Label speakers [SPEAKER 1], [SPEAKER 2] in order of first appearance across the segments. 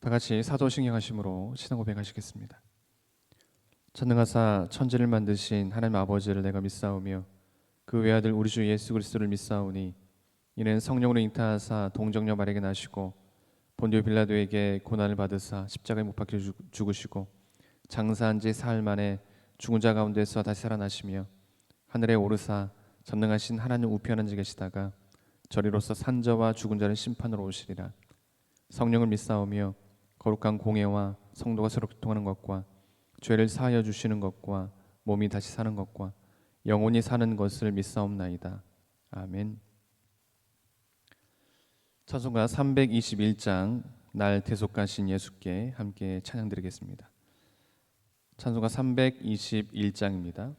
[SPEAKER 1] 다 같이 사도신경하심으로 신앙 고백하시겠습니다. 전능하사 천지를 만드신 하나님 아버지를 내가 믿사오며 그 외아들 우리 주 예수 그리스도를 믿사오니 이는 성령으로 잉타하사 동정녀 마리아에게 나시고 본디오 빌라도에게 고난을 받으사 십자가에 못 박혀 죽으시고 장사한 지 사흘 만에 죽은 자 가운데서 다시 살아나시며 하늘에 오르사 전능하신 하나님 우편한 지 계시다가 저리로서 산자와 죽은 자를 심판으로 오시리라. 성령을 믿사오며 거룩한 공예와 성도가 서로 교통하는 것과 죄를 사하여 주시는 것과 몸이 다시 사는 것과 영원히 사는 것을 믿사옵나이다. 아멘. 찬송가 321장 날 대속하신 예수께 함께 찬양드리겠습니다. 찬송가 321장입니다.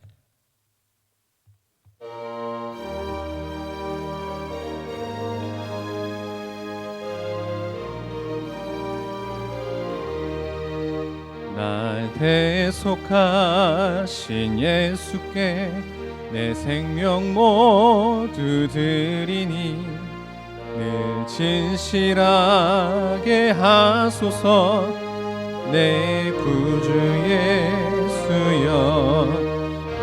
[SPEAKER 1] 날 대속하신 예수께 내 생명 모두 드리니 늘 진실하게 하소서. 내 구주 예수여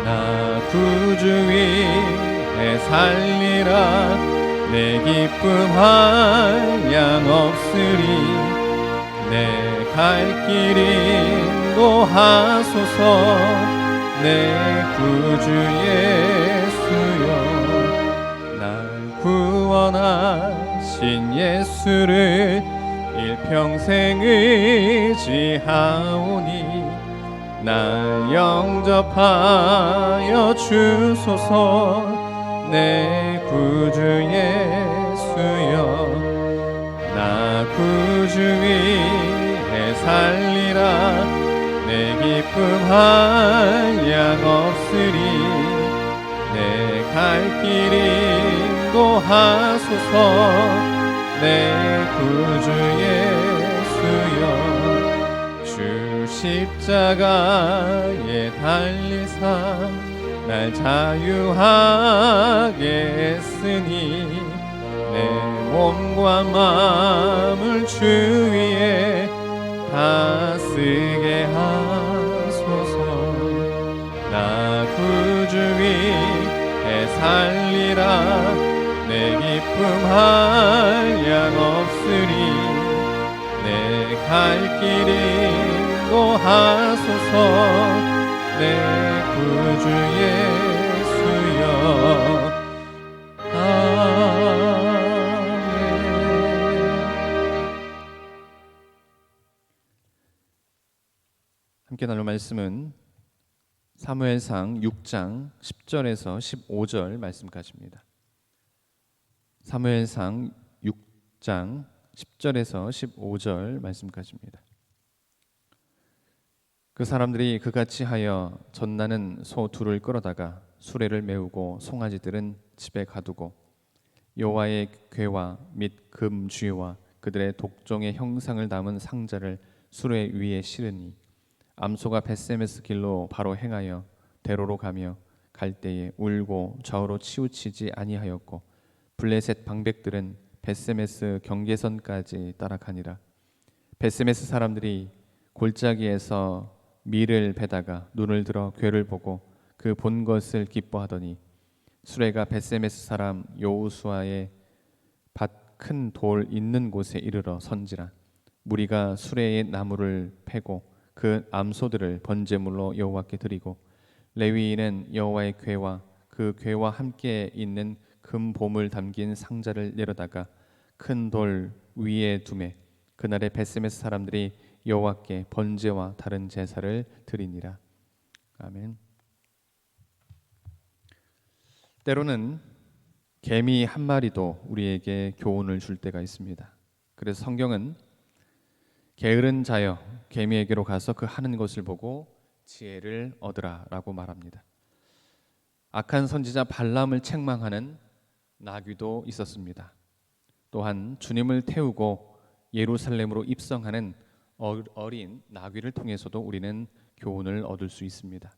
[SPEAKER 1] 나 구주 위에 살리라. 내 기쁨 한량 없으리. 내 갈 길 인도하소서. 내 구주 예수여 날 구원하신 예수를 일평생 의지하오니 날 영접하여 주소서. 내 구주 예수여 나 구주 위에 살리라. 내 기쁨 한량 없으리. 내 갈 길 인도하소서. 내 구주 예수여 주 십자가에 달리사 날 자유하게 했으니 내 몸과 마음을 주 위에 다스게 하소서. 나 구주 위에 살리라. 내 기쁨 한량 없으리. 내 갈 길 인도하소서. 내 구주 예수여 함께 나눌 말씀은 사무엘상 6장 10절에서 15절 말씀까지입니다. 사무엘상 6장 10절에서 15절 말씀까지입니다. 그 사람들이 그같이 하여 전나는 소 둘을 끌어다가 수레를 메우고 송아지들은 집에 가두고 여호와의 궤와 및 금쥐와 그들의 독종의 형상을 담은 상자를 수레 위에 실으니 암소가 벳세메스 길로 바로 행하여 대로로 가며 갈 때에 울고 좌우로 치우치지 아니하였고 블레셋 방백들은 벳세메스 경계선까지 따라가니라. 벳세메스 사람들이 골짜기에서 밀을 베다가 눈을 들어 궤를 보고 그 본 것을 기뻐하더니 수레가 벳세메스 사람 여호수아의 밭 큰 돌 있는 곳에 이르러 선지라. 무리가 수레의 나무를 패고 그 암소들을 번제물로 여호와께 드리고 레위인은 여호와의 궤와 그 궤와 함께 있는 금보물 담긴 상자를 내려다가 큰 돌 위에 두매 그날에 벳세메스 사람들이 여호와께 번제와 다른 제사를 드리니라. 아멘. 때로는 개미 한 마리도 우리에게 교훈을 줄 때가 있습니다. 그래서 성경은 게으른 자여 개미에게로 가서 그 하는 것을 보고 지혜를 얻으라 라고 말합니다. 악한 선지자 발람을 책망하는 나귀도 있었습니다. 또한 주님을 태우고 예루살렘으로 입성하는 어린 나귀를 통해서도 우리는 교훈을 얻을 수 있습니다.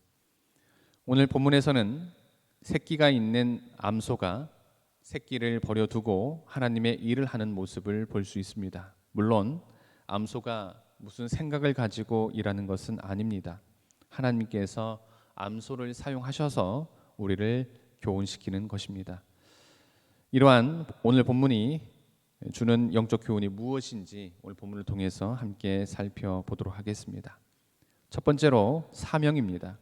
[SPEAKER 1] 오늘 본문에서는 새끼가 있는 암소가 새끼를 버려두고 하나님의 일을 하는 모습을 볼 수 있습니다. 물론 암소가 무슨 생각을 가지고 일하는 것은 아닙니다. 하나님께서 암소를 사용하셔서 우리를 교훈시키는 것입니다. 이러한 오늘 본문이 주는 영적 교훈이 무엇인지 오늘 본문을 통해서 함께 살펴보도록 하겠습니다. 첫 번째로 사명입니다.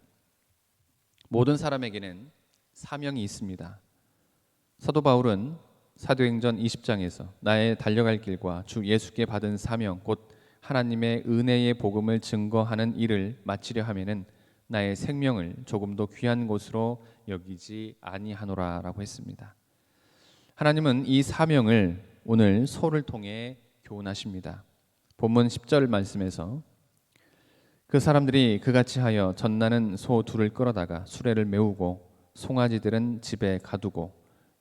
[SPEAKER 1] 모든 사람에게는 사명이 있습니다. 사도 바울은 사도행전 20장에서 나의 달려갈 길과 주 예수께 받은 사명 곧 하나님의 은혜의 복음을 증거하는 일을 마치려 하면은 나의 생명을 조금도 귀한 것으로 여기지 아니하노라라고 했습니다. 하나님은 이 사명을 오늘 소를 통해 교훈하십니다. 본문 10절 말씀에서 그 사람들이 그같이 하여 전나는 소 둘을 끌어다가 수레를 메우고 송아지들은 집에 가두고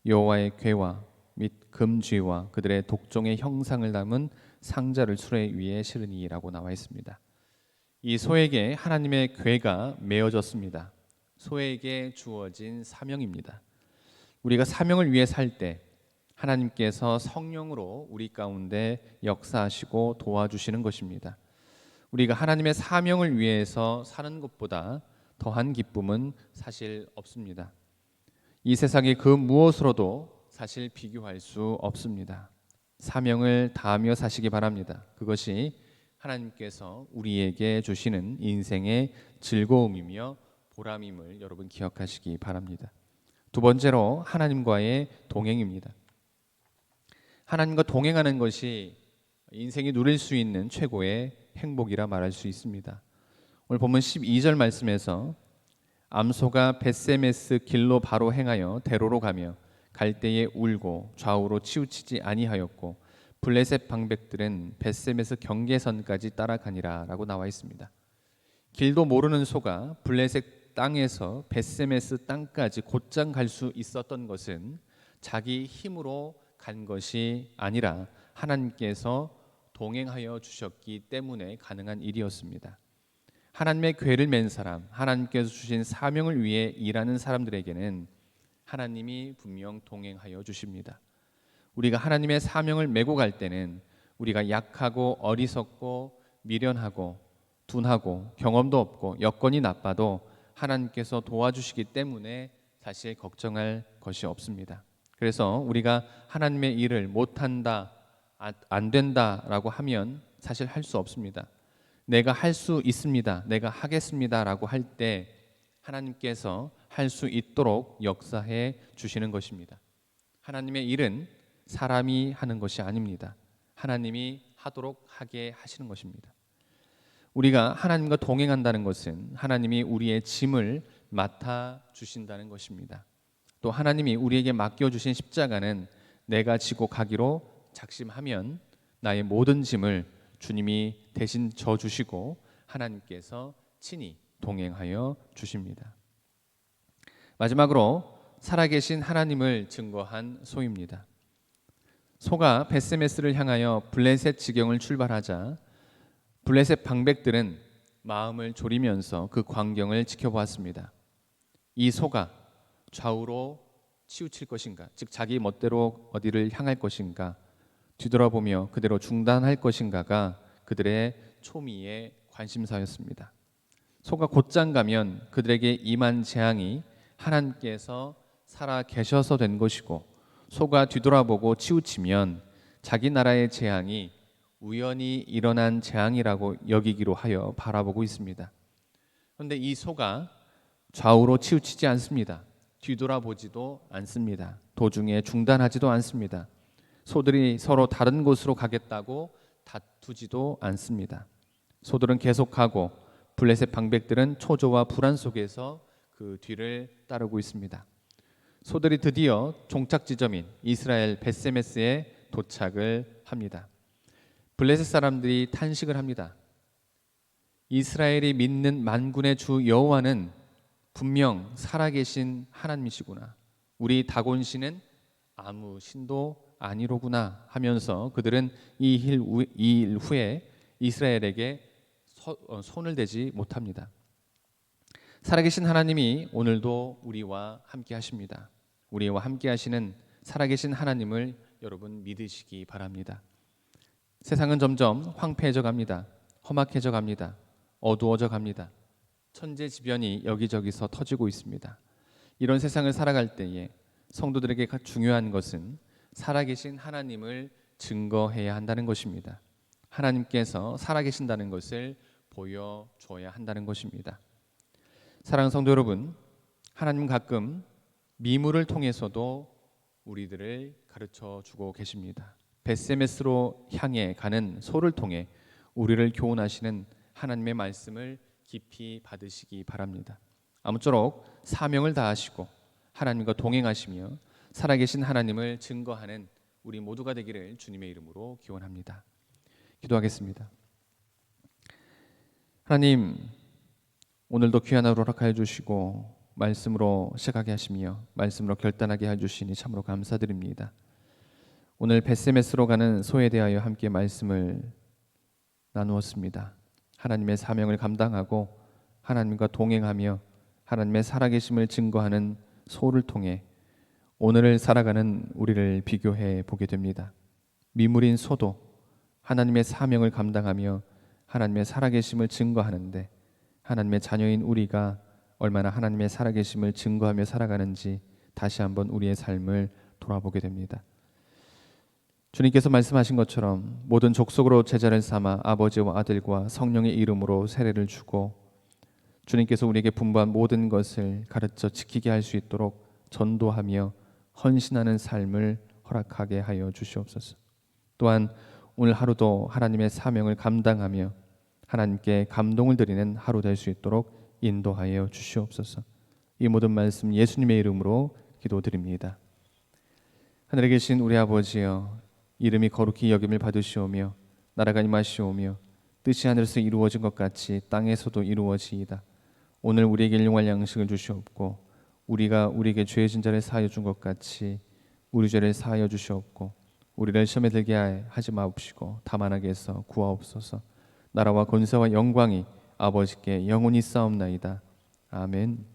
[SPEAKER 1] 여호와의 궤와 및 금쥐와 그들의 독종의 형상을 담은 상자를 수레 위에 실으니라고 나와 있습니다. 이 소에게 하나님의 궤가 메어졌습니다. 소에게 주어진 사명입니다. 우리가 사명을 위해 살 때 하나님께서 성령으로 우리 가운데 역사하시고 도와주시는 것입니다. 우리가 하나님의 사명을 위해서 사는 것보다 더한 기쁨은 사실 없습니다. 이 세상의 그 무엇으로도 사실 비교할 수 없습니다. 사명을 다하며 사시기 바랍니다. 그것이 하나님께서 우리에게 주시는 인생의 즐거움이며 보람임을 여러분 기억하시기 바랍니다. 두 번째로 하나님과의 동행입니다. 하나님과 동행하는 것이 인생이 누릴 수 있는 최고의 행복이라 말할 수 있습니다. 오늘 본문 12절 말씀에서 암소가 벳세메스 길로 바로 행하여 대로로 가며 갈 때에 울고 좌우로 치우치지 아니하였고 블레셋 방백들은 벳세메스 경계선까지 따라가니라 라고 나와 있습니다. 길도 모르는 소가 블레셋 땅에서 벳세메스 땅까지 곧장 갈 수 있었던 것은 자기 힘으로 간 것이 아니라 하나님께서 동행하여 주셨기 때문에 가능한 일이었습니다. 하나님의 궤를 맨 사람, 하나님께서 주신 사명을 위해 일하는 사람들에게는 하나님이 분명 동행하여 주십니다. 우리가 하나님의 사명을 메고 갈 때는 우리가 약하고 어리석고 미련하고 둔하고 경험도 없고 여건이 나빠도 하나님께서 도와주시기 때문에 사실 걱정할 것이 없습니다. 그래서 우리가 하나님의 일을 못한다, 안 된다라고 하면 사실 할 수 없습니다. 내가 할 수 있습니다, 내가 하겠습니다라고 할 때 하나님께서 할 수 있도록 역사해 주시는 것입니다. 하나님의 일은 사람이 하는 것이 아닙니다. 하나님이 하도록 하게 하시는 것입니다. 우리가 하나님과 동행한다는 것은 하나님이 우리의 짐을 맡아 주신다는 것입니다. 또 하나님이 우리에게 맡겨주신 십자가는 내가 지고 가기로 작심하면 나의 모든 짐을 주님이 대신 져주시고 하나님께서 친히 동행하여 주십니다. 마지막으로 살아계신 하나님을 증거한 소입니다. 소가 벳세메스를 향하여 블레셋 지경을 출발하자 블레셋 방백들은 마음을 졸이면서 그 광경을 지켜보았습니다. 이 소가 좌우로 치우칠 것인가, 즉 자기 멋대로 어디를 향할 것인가, 뒤돌아보며 그대로 중단할 것인가가 그들의 초미의 관심사였습니다. 소가 곧장 가면 그들에게 임한 재앙이 하나님께서 살아 계셔서 된 것이고, 소가 뒤돌아보고 치우치면 자기 나라의 재앙이 우연히 일어난 재앙이라고 여기기로 하여 바라보고 있습니다. 그런데 이 소가 좌우로 치우치지 않습니다. 뒤돌아보지도 않습니다. 도중에 중단하지도 않습니다. 소들이 서로 다른 곳으로 가겠다고 다투지도 않습니다. 소들은 계속하고 블레셋 방백들은 초조와 불안 속에서 그 뒤를 따르고 있습니다. 소들이 드디어 종착 지점인 이스라엘 벳세메스에 도착을 합니다. 블레셋 사람들이 탄식을 합니다. 이스라엘이 믿는 만군의 주 여호와는 분명 살아계신 하나님이시구나. 우리 다곤 신은 아무 신도 아니로구나 하면서 그들은 이 일 후에 이스라엘에게 손을 대지 못합니다. 살아계신 하나님이 오늘도 우리와 함께 하십니다. 우리와 함께 하시는 살아계신 하나님을 여러분 믿으시기 바랍니다. 세상은 점점 황폐해져 갑니다. 험악해져 갑니다. 어두워져 갑니다. 천재지변이 여기저기서 터지고 있습니다. 이런 세상을 살아갈 때에 성도들에게 중요한 것은 살아계신 하나님을 증거해야 한다는 것입니다. 하나님께서 살아계신다는 것을 보여줘야 한다는 것입니다. 사랑하는 성도 여러분, 하나님 가끔 미물을 통해서도 우리들을 가르쳐 주고 계십니다. 벳세메스로 향해 가는 소를 통해 우리를 교훈하시는 하나님의 말씀을 깊이 받으시기 바랍니다. 아무쪼록 사명을 다하시고 하나님과 동행하시며 살아계신 하나님을 증거하는 우리 모두가 되기를 주님의 이름으로 기원합니다. 기도하겠습니다. 하나님, 오늘도 귀한 하루 허락하여 주시고 말씀으로 시작하게 하시며 말씀으로 결단하게 해주시니 참으로 감사드립니다. 오늘 벳세메스로 가는 소에 대하여 함께 말씀을 나누었습니다. 하나님의 사명을 감당하고 하나님과 동행하며 하나님의 살아계심을 증거하는 소를 통해 오늘을 살아가는 우리를 비교해 보게 됩니다. 미물인 소도 하나님의 사명을 감당하며 하나님의 살아계심을 증거하는데 하나님의 자녀인 우리가 얼마나 하나님의 살아계심을 증거하며 살아가는지 다시 한번 우리의 삶을 돌아보게 됩니다. 주님께서 말씀하신 것처럼 모든 족속으로 제자를 삼아 아버지와 아들과 성령의 이름으로 세례를 주고 주님께서 우리에게 분부한 모든 것을 가르쳐 지키게 할 수 있도록 전도하며 헌신하는 삶을 허락하게 하여 주시옵소서. 또한 오늘 하루도 하나님의 사명을 감당하며 하나님께 감동을 드리는 하루 될 수 있도록 인도하여 주시옵소서. 이 모든 말씀 예수님의 이름으로 기도드립니다. 하늘에 계신 우리 아버지여, 이름이 거룩히 여김을 받으시오며 나라가 임하시오며 뜻이 하늘에서 이루어진 것 같이 땅에서도 이루어지이다. 오늘 우리에게 일용할 양식을 주시옵고 우리가 우리에게 죄진 자를 사하여 준 것 같이 우리 죄를 사하여 주시옵고 우리를 시험에 들게 하지 마옵시고 다만 악에서 구하옵소서. 나라와 권세와 영광이 아버지께 영원히 싸움나이다. 아멘.